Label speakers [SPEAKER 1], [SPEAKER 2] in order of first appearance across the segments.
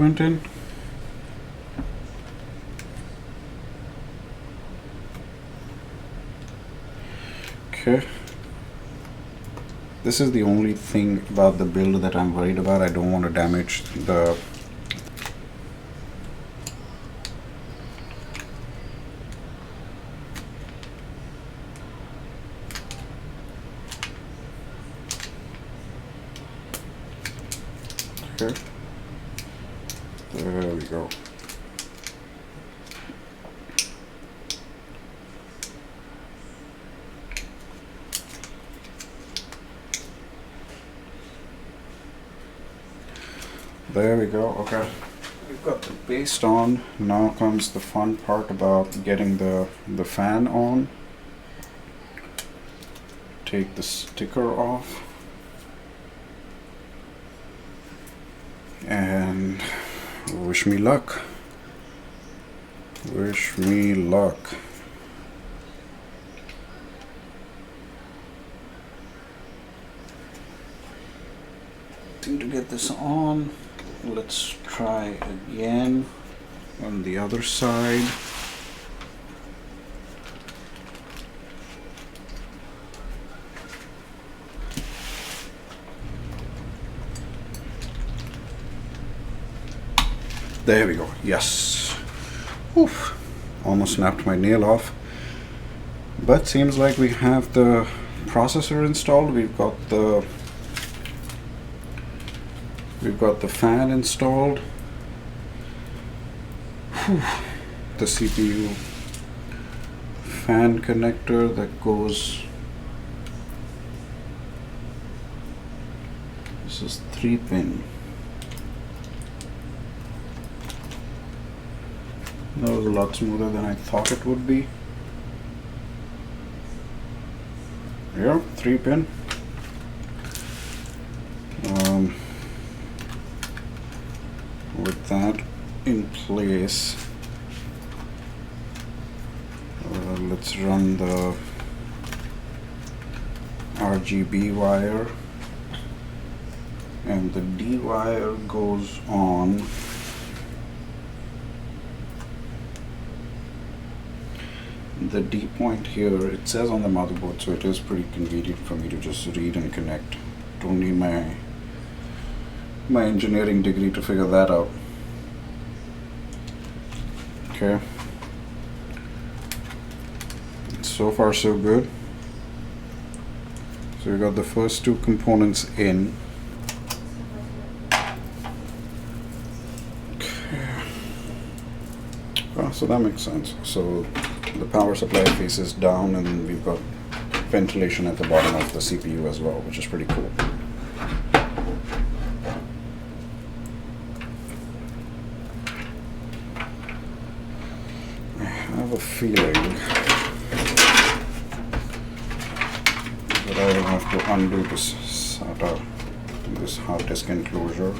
[SPEAKER 1] went in. Okay. This is the only thing about the build that I'm worried about. I don't want to damage the okay. There we go. There we go. Okay, we've got the base on. Now comes the fun part about getting the fan on. Take the sticker off and wish me luck. Wish me luck. To get this on, let's try again on the other side. There we go. Yes. Oof. Almost snapped my nail off. But seems like we have the processor installed. We've got the fan installed. Whew. The CPU fan connector that goes. This is 3-pin. That was a lot smoother than I thought it would be. Yeah, 3-pin. With that in place, let's run the RGB wire, and the D wire goes on the D point here. It says on the motherboard, so it is pretty convenient for me to just read and connect. Don't need my engineering degree to figure that out. Okay. So far so good. So we got the first two components in. Okay. Oh, so that makes sense. So the power supply faces down, and then we've got ventilation at the bottom of the CPU as well, which is pretty cool. I have a feeling that I will have to undo this SATA, this hard disk enclosure.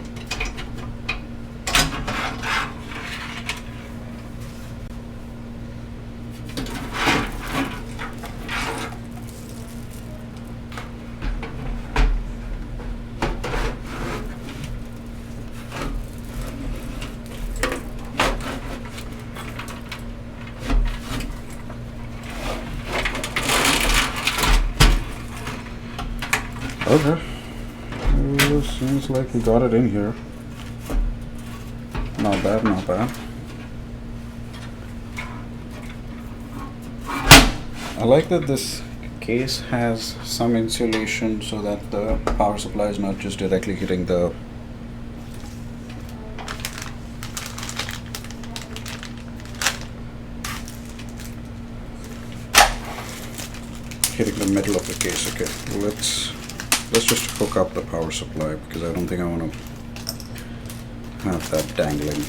[SPEAKER 1] Okay, seems like we got it in here. Not bad, not bad. I like that this case has some insulation so that the power supply is not just directly hitting the middle of the case. Okay, let's just hook up the power supply, because I don't think I want to have that dangling.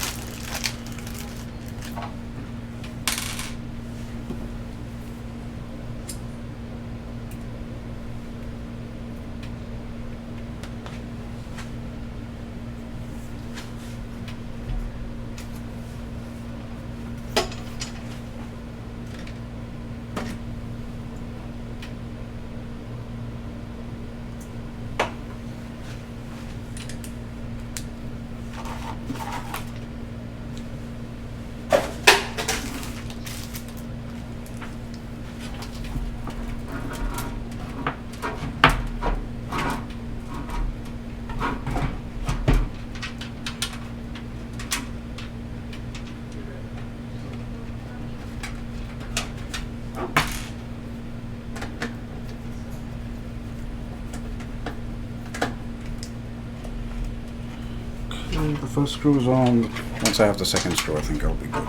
[SPEAKER 1] Okay, the first screw is on. Once I have the second screw, I think I'll be good.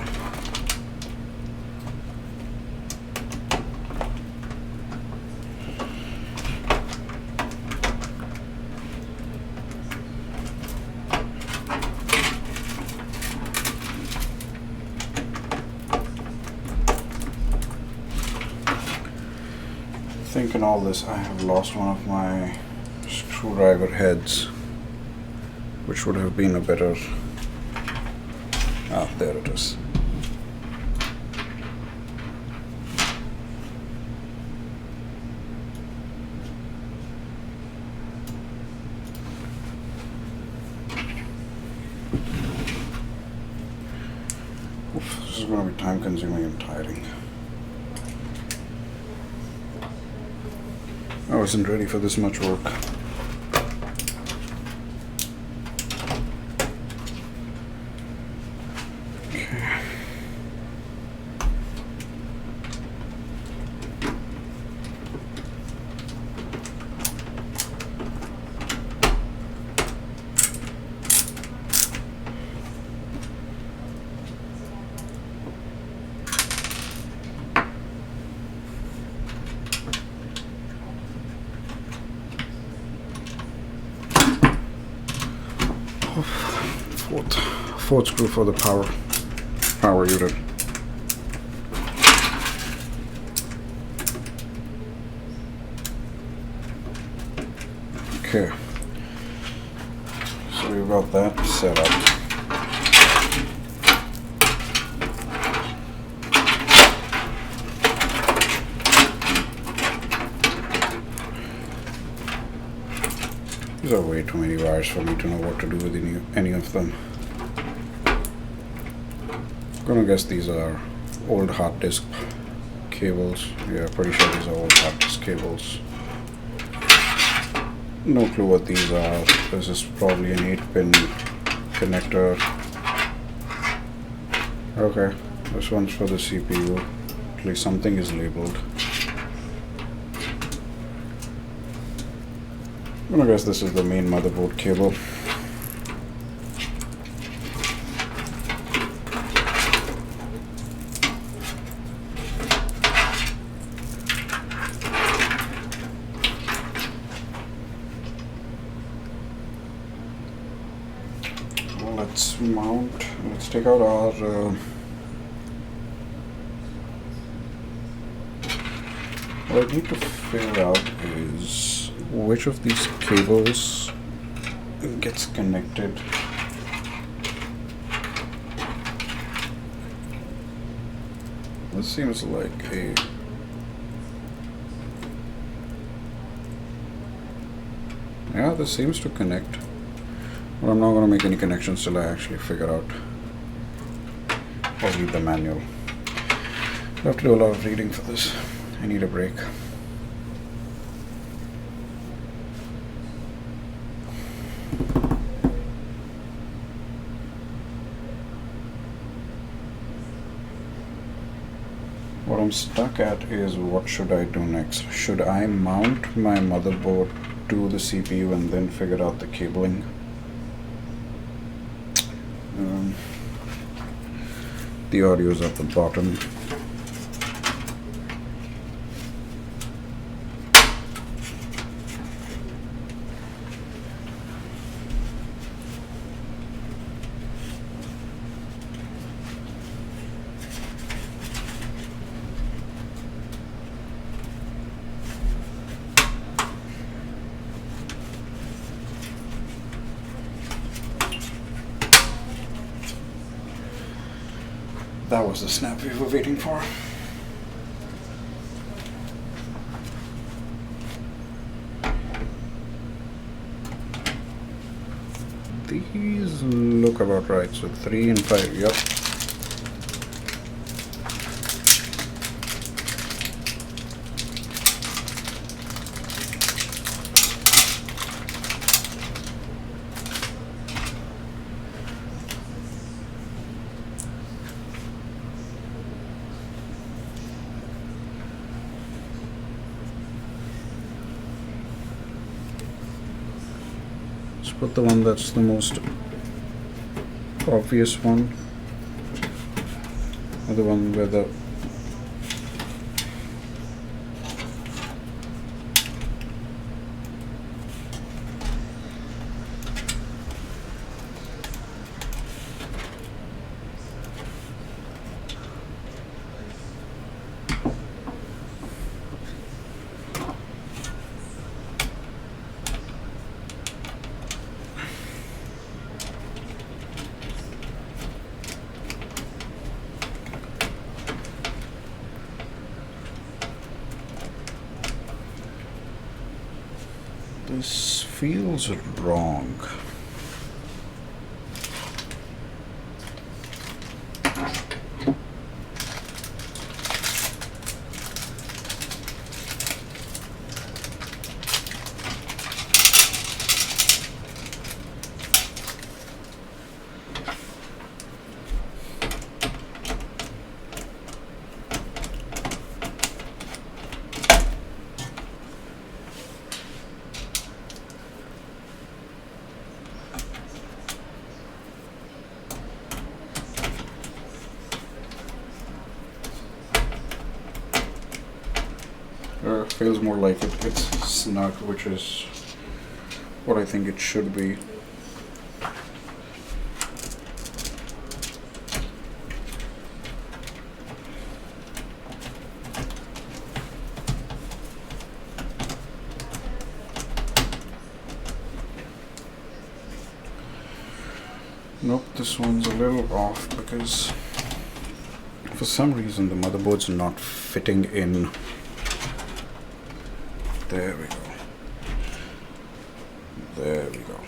[SPEAKER 1] I think in all this I have lost one of my screwdriver heads, which would have been a better... Ah, there it is. Oof, this is going to be time consuming and tiring. I wasn't ready for this much work. Okay. Fourth screw for the power unit. Okay, so we've got that set up. These are way too many wires for me to know what to do with any of them. I'm gonna guess these are old hard disk cables. Yeah, pretty sure these are old hard disk cables. No clue what these are. This is probably an 8-pin connector. Okay, this one's for the CPU. At least something is labeled. I'm gonna guess this is the main motherboard cable. Let's mount. Let's take out our what I need to figure out is which of these cables gets connected. This seems like a... Yeah, this seems to connect. But I'm not going to make any connections till I actually figure out or read the manual. I have to do a lot of reading for this. I need a break. What I'm stuck at is what should I do next? Should I mount my motherboard to the CPU and then figure out the cabling? The audio is at the bottom. That was the snap we were waiting for. These look about right, so 3 and 5, yep. Let's put the one that's the most obvious one, or the one where the this feels wrong. Feels more like it's snug, which is what I think it should be. Nope, this one's a little off because for some reason the motherboard's not fitting in. There we go. There we go.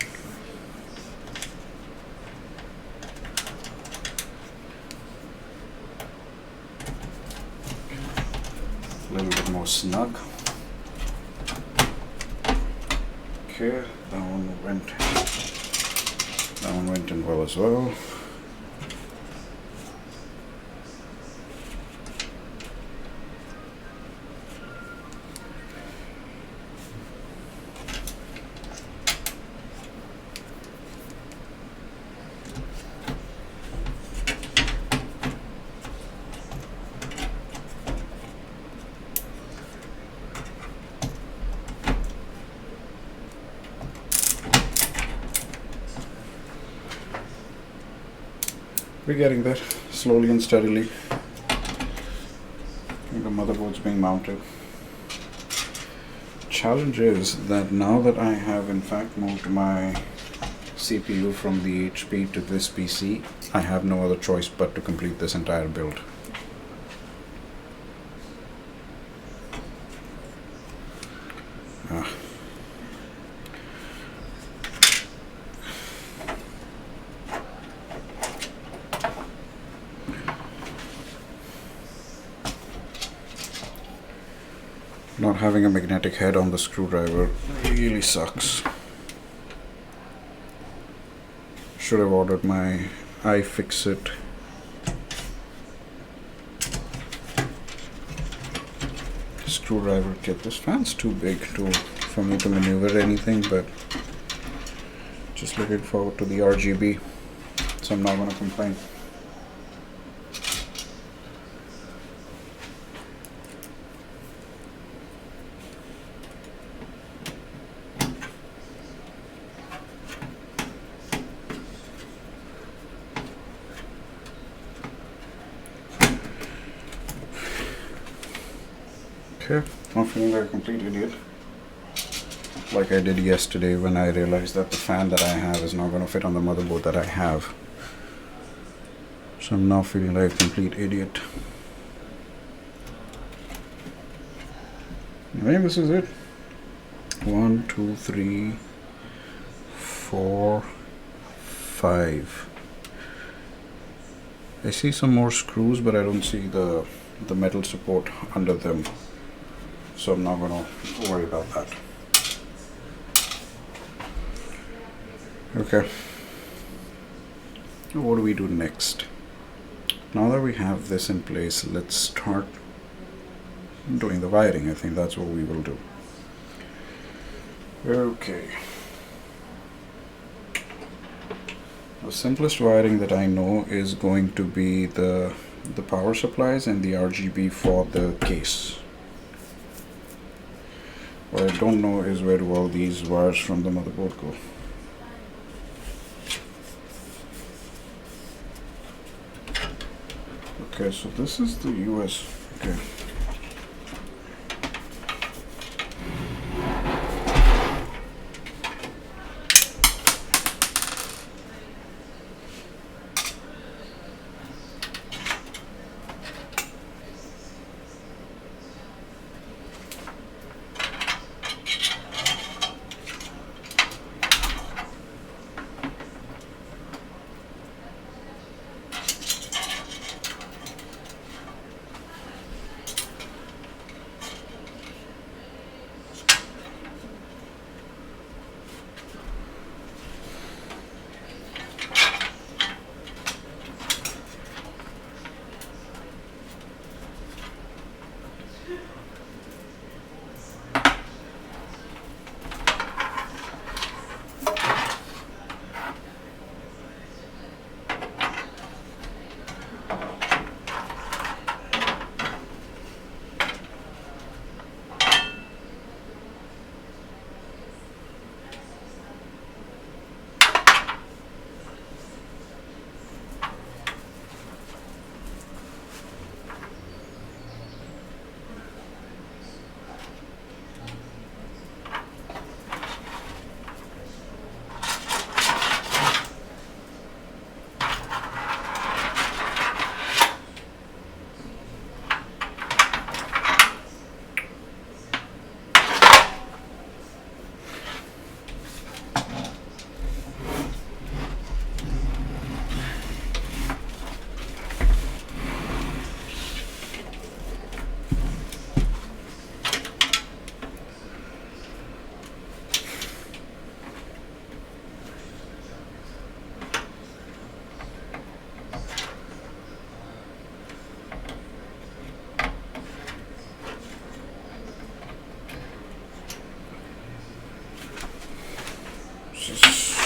[SPEAKER 1] A little bit more snug. Okay, that one went in well as well. We're getting there, slowly and steadily. The motherboard's being mounted. Challenge is that now that I have in fact moved my CPU from the HP to this PC, I have no other choice but to complete this entire build. Not having a magnetic head on the screwdriver really sucks. Should have ordered my iFixit screwdriver kit. This fan's too big for me to maneuver anything, but just looking forward to the RGB, so I'm not going to complain. Okay, I'm feeling like a complete idiot, like I did yesterday when I realized that the fan that I have is not going to fit on the motherboard that I have. So I'm now feeling like a complete idiot. Anyway, this is it. 1, 2, 3, 4, 5. I see some more screws, but I don't see the metal support under them. So I'm not going to worry about that. Okay. What do we do next? Now that we have this in place, let's start doing the wiring. I think that's what we will do. Okay. The simplest wiring that I know is going to be the power supplies and the RGB for the case. What I don't know is where do all these wires from the motherboard go. Okay, so this is the US. Okay.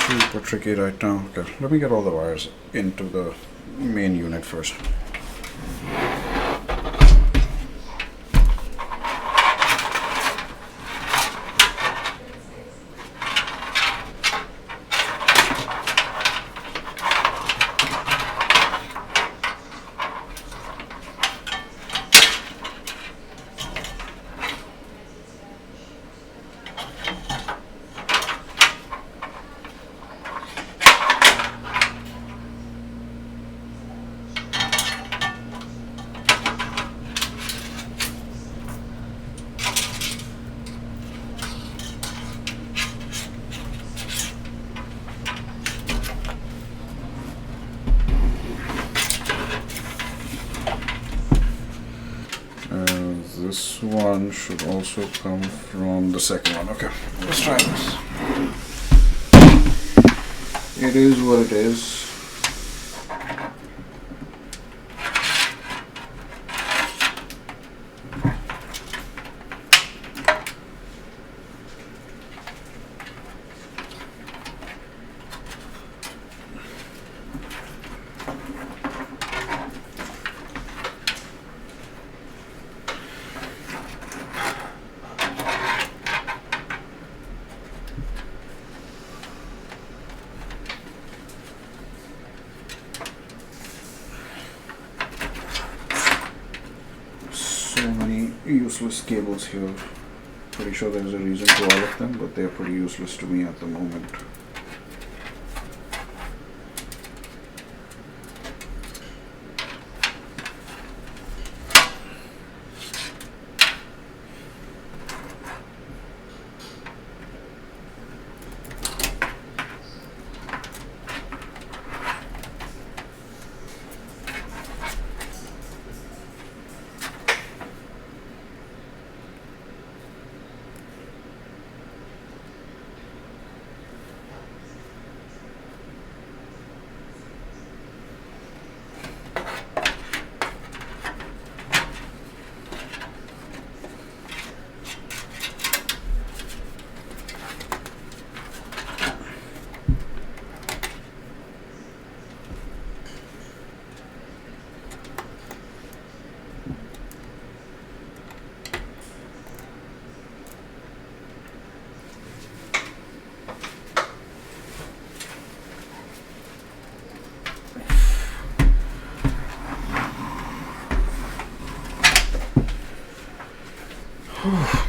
[SPEAKER 1] Super tricky right now. Okay, let me get all the wires into the main unit first. This one should also come from the second one. Okay, let's try this. It is what it is. Useless cables here. Pretty sure there's a reason to all of them, but they're pretty useless to me at the moment.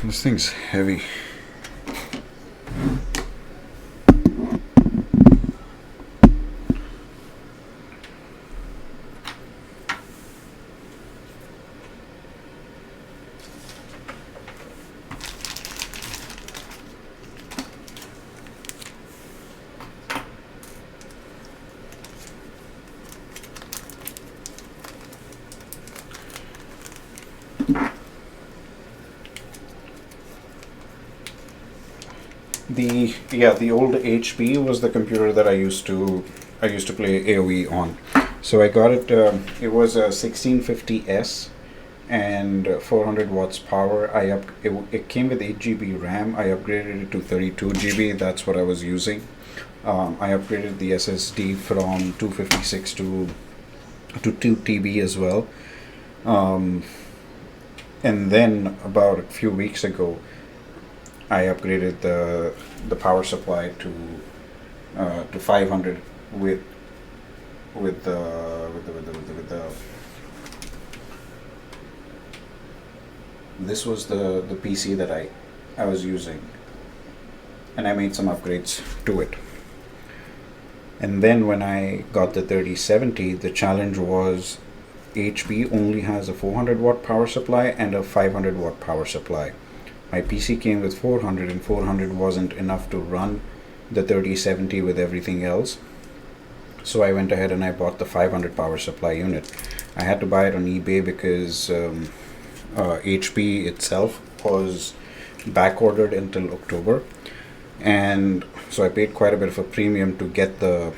[SPEAKER 1] This thing's heavy. The old HP was the computer that I used to play AOE on. So I got it. It was a 1650S and 400 watts power. It came with 8 GB RAM. I upgraded it to 32 GB. That's what I was using. I upgraded the SSD from 256 to 2 TB as well. And then about a few weeks ago, I upgraded the power supply to 500 with the this was the PC that I was using, and I made some upgrades to it. And then when I got the 3070, the challenge was HP only has a 400 watt power supply and a 500 watt power supply. My PC came with 400, and 400 wasn't enough to run the 3070 with everything else. So I went ahead and I bought the 500 power supply unit. I had to buy it on eBay because HP itself was back ordered until October, and so I paid quite a bit of a premium to get the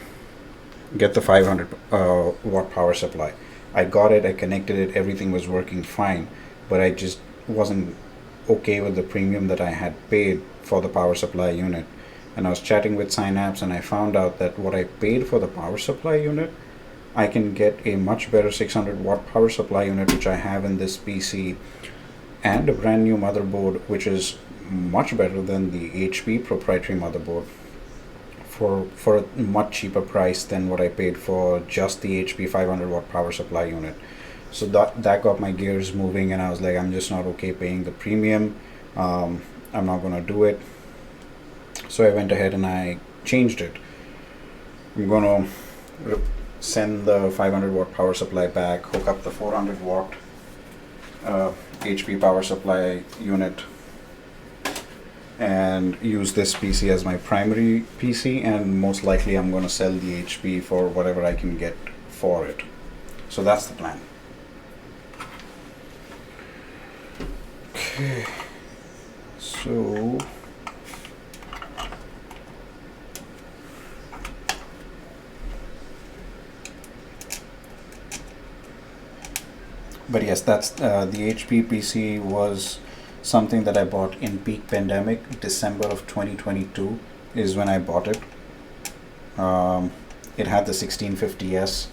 [SPEAKER 1] 500 watt power supply. I got it, I connected it, everything was working fine, but I just wasn't okay with the premium that I had paid for the power supply unit. And I was chatting with Synapse, and I found out that what I paid for the power supply unit, I can get a much better 600 watt power supply unit, which I have in this PC, and a brand new motherboard, which is much better than the HP proprietary motherboard, for a much cheaper price than what I paid for just the HP 500 watt power supply unit. So that got my gears moving, and I was like, I'm just not okay paying the premium. I'm not gonna do it. So I went ahead and I changed it. I'm gonna send the 500 watt power supply back, hook up the 400 watt HP power supply unit, and use this PC as my primary PC, and most likely I'm gonna sell the HP for whatever I can get for it. So that's the plan. Okay, so but yes, that's the HP PC was something that I bought in peak pandemic. December of 2022 is when I bought it. It had the 1650S,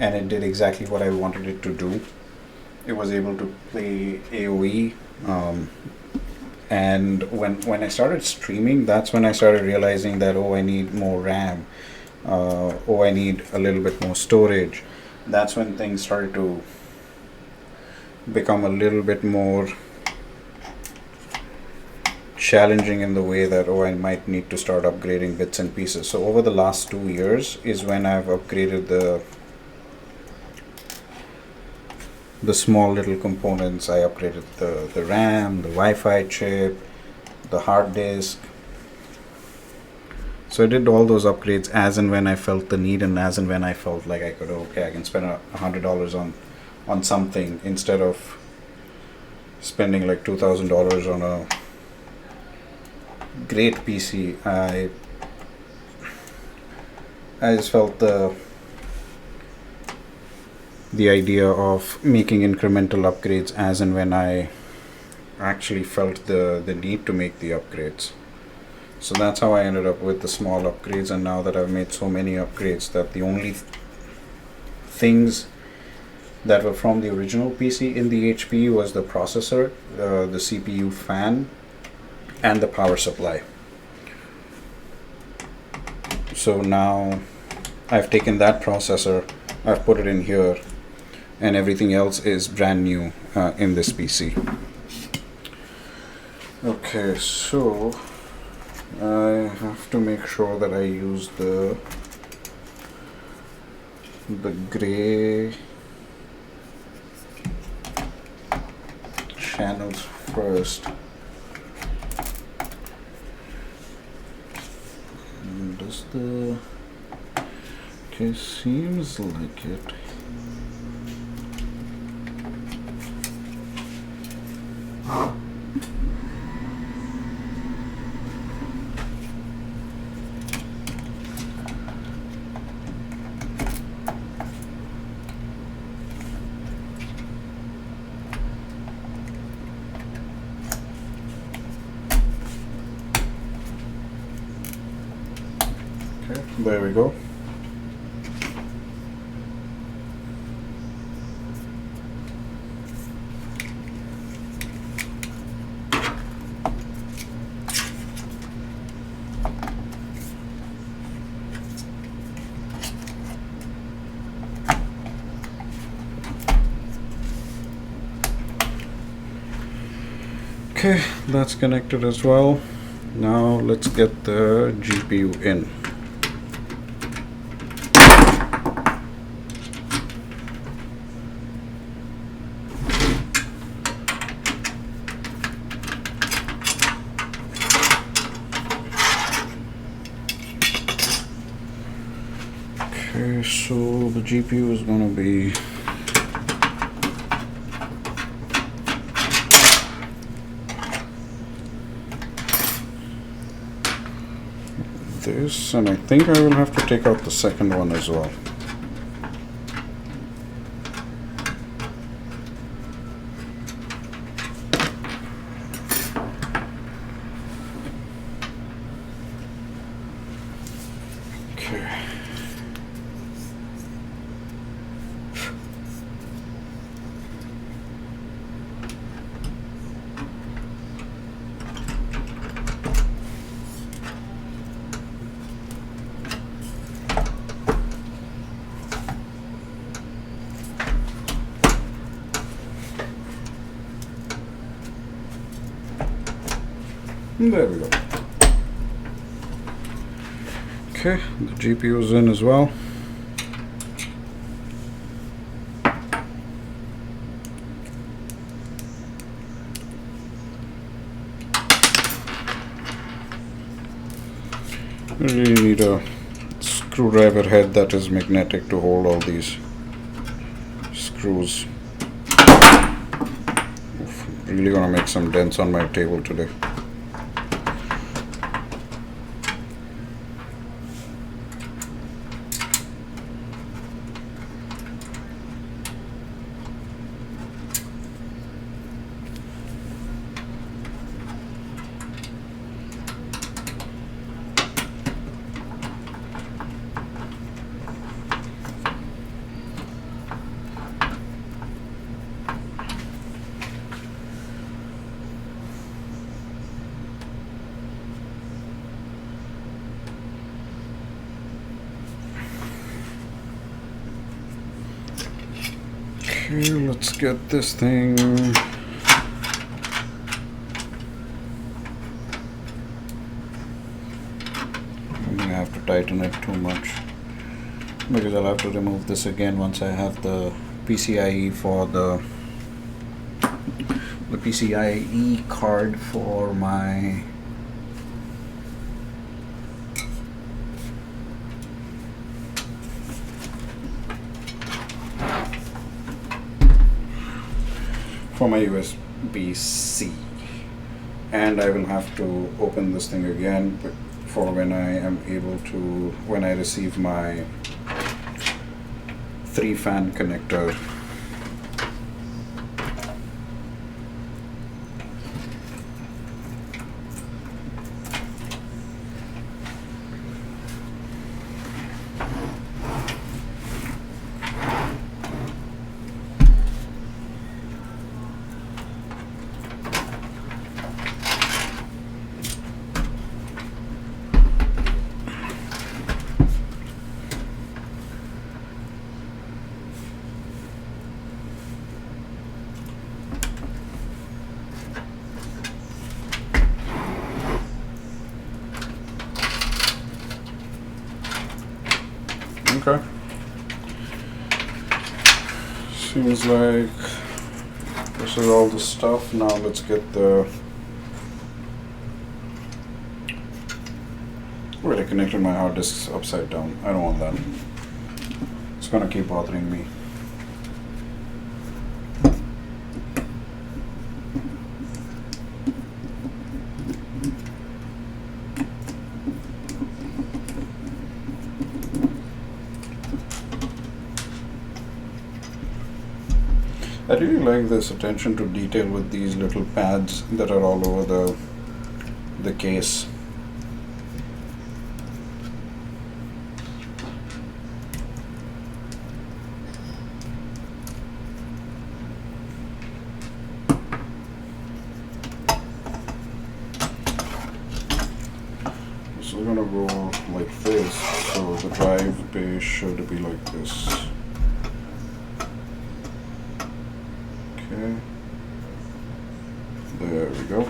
[SPEAKER 1] and it did exactly what I wanted it to do. It was able to play AOE, and when I started streaming, that's when I started realizing that, I need more RAM, I need a little bit more storage. That's when things started to become a little bit more challenging in the way that, I might need to start upgrading bits and pieces. So over the last 2 years is when I've upgraded the small little components. I upgraded the RAM, the Wi-Fi chip, the hard disk. So I did all those upgrades as and when I felt the need, and as and when I felt like I can spend $100 on something instead of spending like $2,000 on a great PC. I just felt the idea of making incremental upgrades as and when I actually felt the need to make the upgrades. So that's how I ended up with the small upgrades, and now that I've made so many upgrades, that the only things that were from the original PC in the HP was the processor, the CPU fan, and the power supply. So now I've taken that processor, I've put it in here, and everything else is brand new in this PC. Okay, so I have to make sure that I use the gray channels first. And does the okay, seems like it. Okay, there we go. Okay, that's connected as well. Now let's get the GPU in. Okay, so the GPU is going to be this, and I think I will have to take out the second one as well. Okay. There we go. Okay, the GPU is in as well. You really need a screwdriver head that is magnetic to hold all these screws. Oof, really gonna make some dents on my table today. Okay, let's get this thing. I'm gonna have to tighten it too much because I'll have to remove this again once I have the PCIe for the PCIe card for my USB-C, and I will have to open this thing again for when I receive my 3-fan connector. Okay. Seems like this is all the stuff. Now let's get the... Wait, I connected my hard disks upside down. I don't want that. It's gonna keep bothering me. I really like this attention to detail with these little pads that are all over the case. So we're gonna go like this, so the drive base should be like this. Okay, there we go.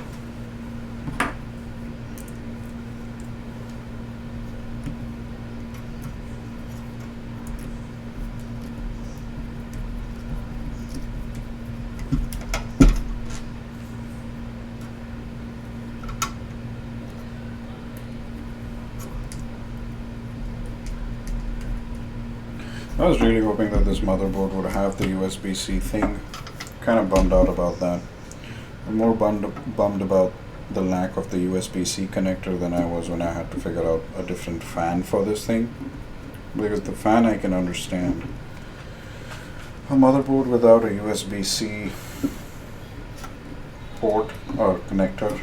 [SPEAKER 1] I was really hoping that this motherboard would have the USB-C thing. Kind of bummed out about that. I'm more bummed about the lack of the USB-C connector than I was when I had to figure out a different fan for this thing. Because the fan I can understand. A motherboard without a USB-C port or connector,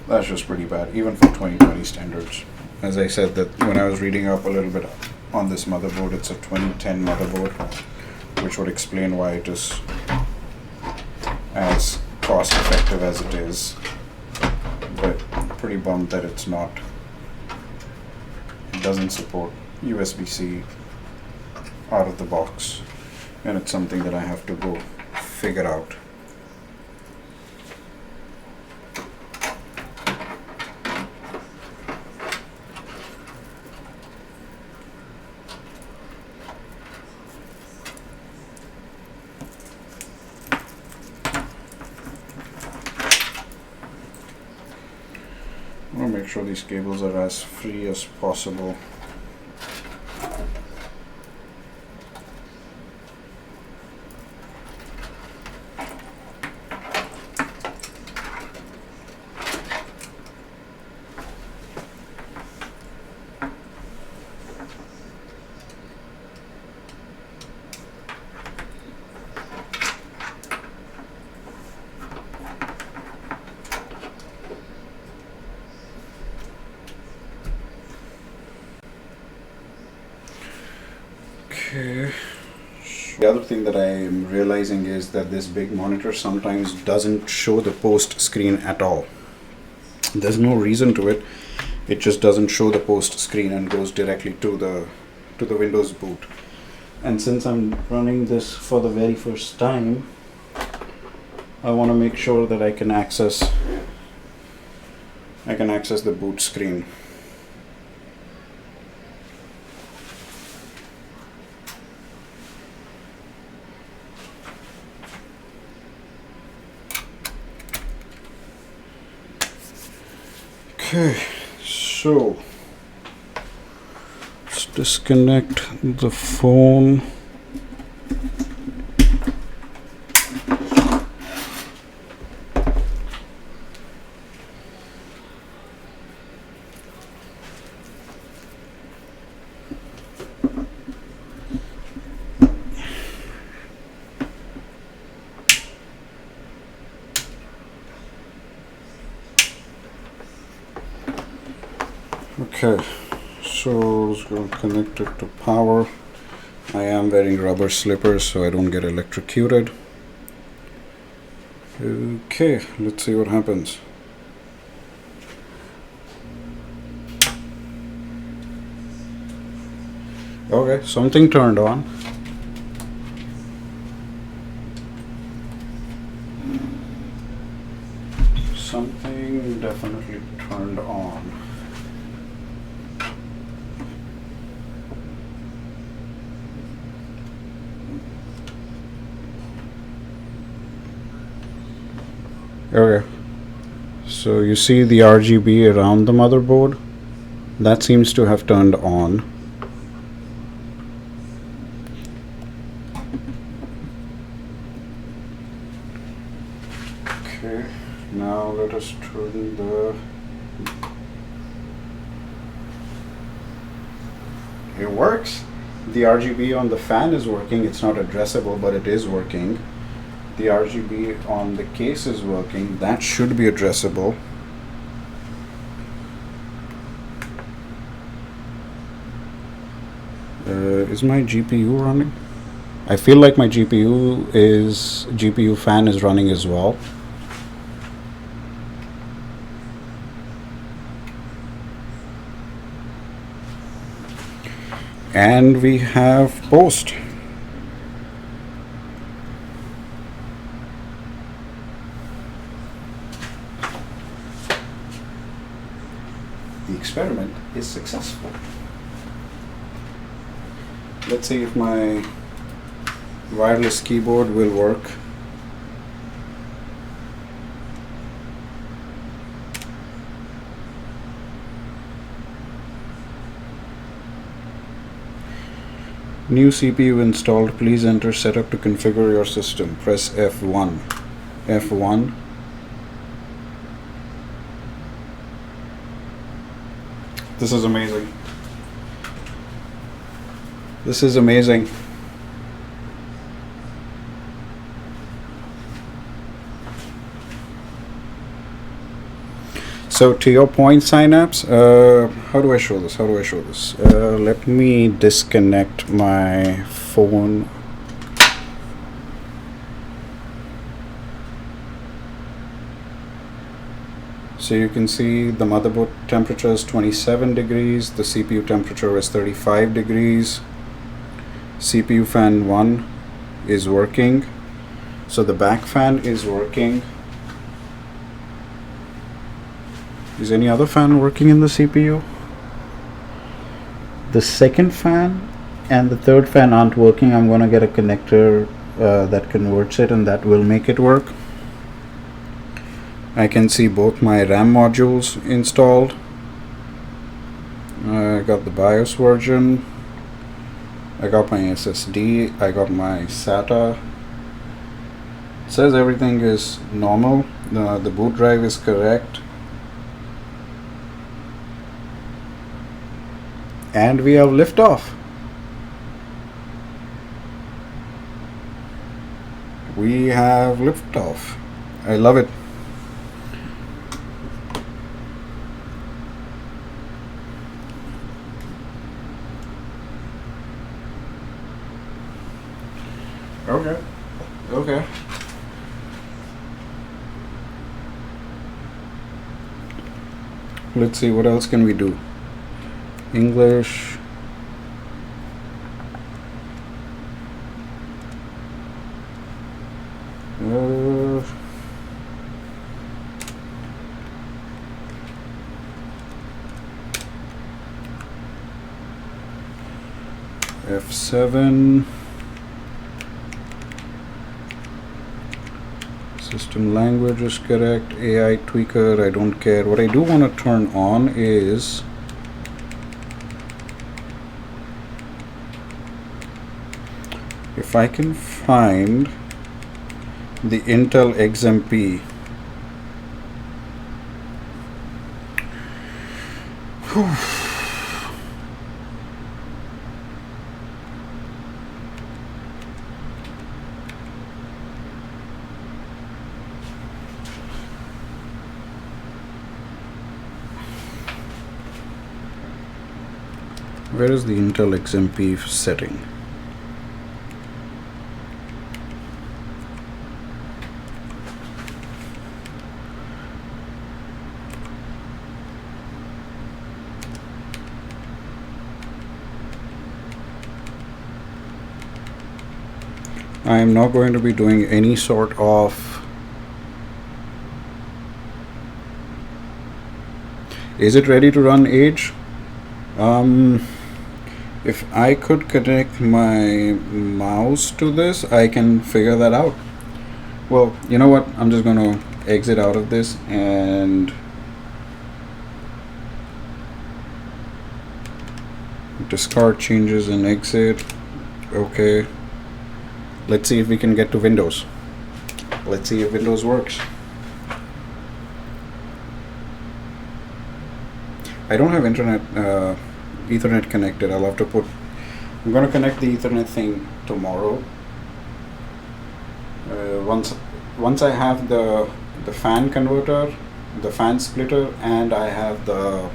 [SPEAKER 1] that's just pretty bad, even for 2020 standards. As I said, that when I was reading up a little bit on this motherboard, it's a 2010 motherboard, which would explain why it is as cost effective as it is, but pretty bummed that it's not. It doesn't support USB-C out of the box, and it's something that I have to go figure out. I want to make sure these cables are as free as possible. Okay. The other thing that I am realizing is that this big monitor sometimes doesn't show the post screen at all. There's no reason to it. It just doesn't show the post screen and goes directly to the Windows boot. And since I'm running this for the very first time, I want to make sure that I can access the boot screen. Okay, so let's disconnect the phone. Okay, so it's going to connect it to power. I am wearing rubber slippers so I don't get electrocuted. Okay, let's see what happens. Okay, something turned on. Something definitely turned on. Okay, so you see the RGB around the motherboard? That seems to have turned on. Okay, now let us turn the... It works. The RGB on the fan is working. It's not addressable, but it is working. The RGB on the case is working. That should be addressable. Is my GPU running? I feel like my GPU fan is running as well. And we have post. The experiment is successful. Let's see if my wireless keyboard will work. New CPU installed. Please enter setup to configure your system. Press F1. F1. This is amazing. This is amazing. So to your point, Synapse, how do I show this? Let me disconnect my phone. So you can see the motherboard temperature is 27 degrees, the CPU temperature is 35 degrees. CPU fan 1 is working. So the back fan is working. Is any other fan working in the CPU? The second fan and the third fan aren't working. I'm gonna get a connector that converts it, and that will make it work. I can see both my RAM modules installed. I got the BIOS version. I got my SSD. I got my SATA. It says everything is normal. The boot drive is correct. And we have liftoff. We have liftoff. I love it. Okay. Let's see, what else can we do? English. F7. System language is correct. AI tweaker, I don't care. What I do want to turn on is if I can find the Intel XMP. Where is the Intel XMP setting? I am not going to be doing any sort of... Is it ready to run Edge? If I could connect my mouse to this, I can figure that out. Well, you know what? I'm just going to exit out of this and discard changes and exit. Okay, let's see if we can get to Windows. Let's see if Windows works. I don't have internet Ethernet connected. I'll have to put, I'm going to connect the Ethernet thing tomorrow. Once I have the fan converter, the fan splitter, and I have the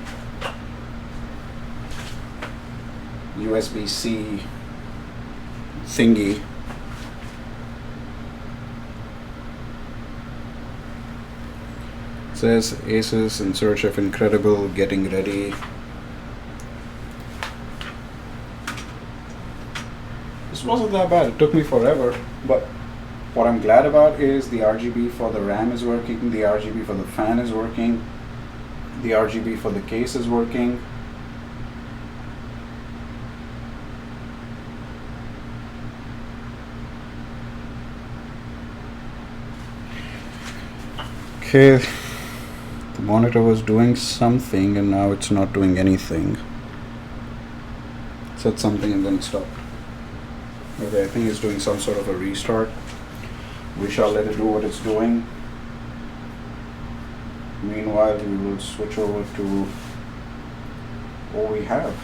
[SPEAKER 1] USB-C thingy, it says Asus in search of incredible, getting ready. This wasn't that bad. It took me forever, but what I'm glad about is the RGB for the RAM is working, the RGB for the fan is working, the RGB for the case is working. Okay, the monitor was doing something and now it's not doing anything. It said something and then it stopped. Okay, I think it's doing some sort of a restart. We shall let it do what it's doing. Meanwhile, we will switch over to what we have.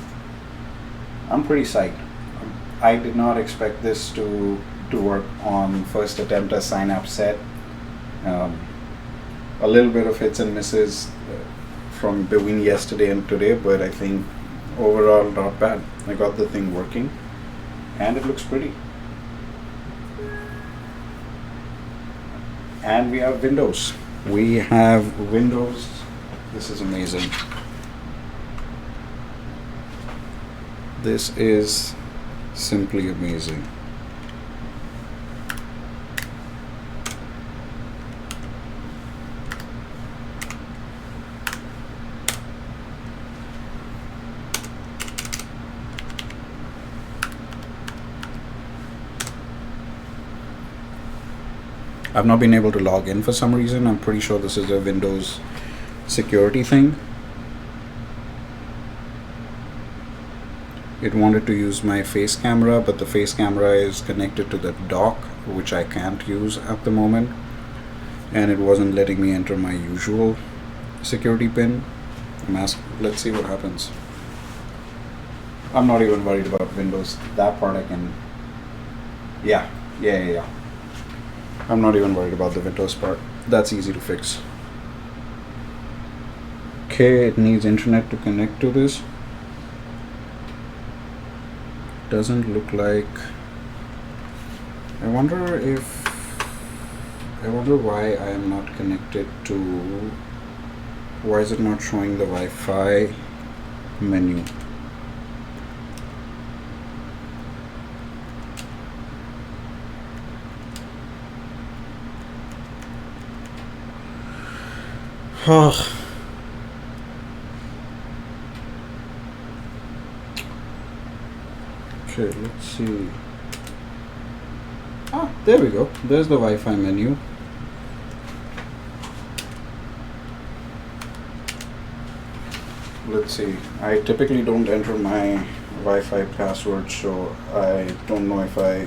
[SPEAKER 1] I'm pretty psyched. I did not expect this to work on first attempt as sign-up set. A little bit of hits and misses from between yesterday and today, but I think overall not bad. I got the thing working and it looks pretty. And we have Windows. We have Windows. This is amazing. This is simply amazing. I've not been able to log in for some reason. I'm pretty sure this is a Windows security thing. It wanted to use my face camera, but the face camera is connected to the dock, which I can't use at the moment. And it wasn't letting me enter my usual security pin. Let's see what happens. I'm not even worried about Windows. That part I can, yeah. I'm not even worried about the Windows part. That's easy to fix. Okay, it needs internet to connect to this. Doesn't look like. I wonder why I am not connected to. Why is it not showing the Wi-Fi menu? Okay, let's see. There we go. There's the Wi-Fi menu. Let's see. I typically don't enter my Wi-Fi password, so I don't know if I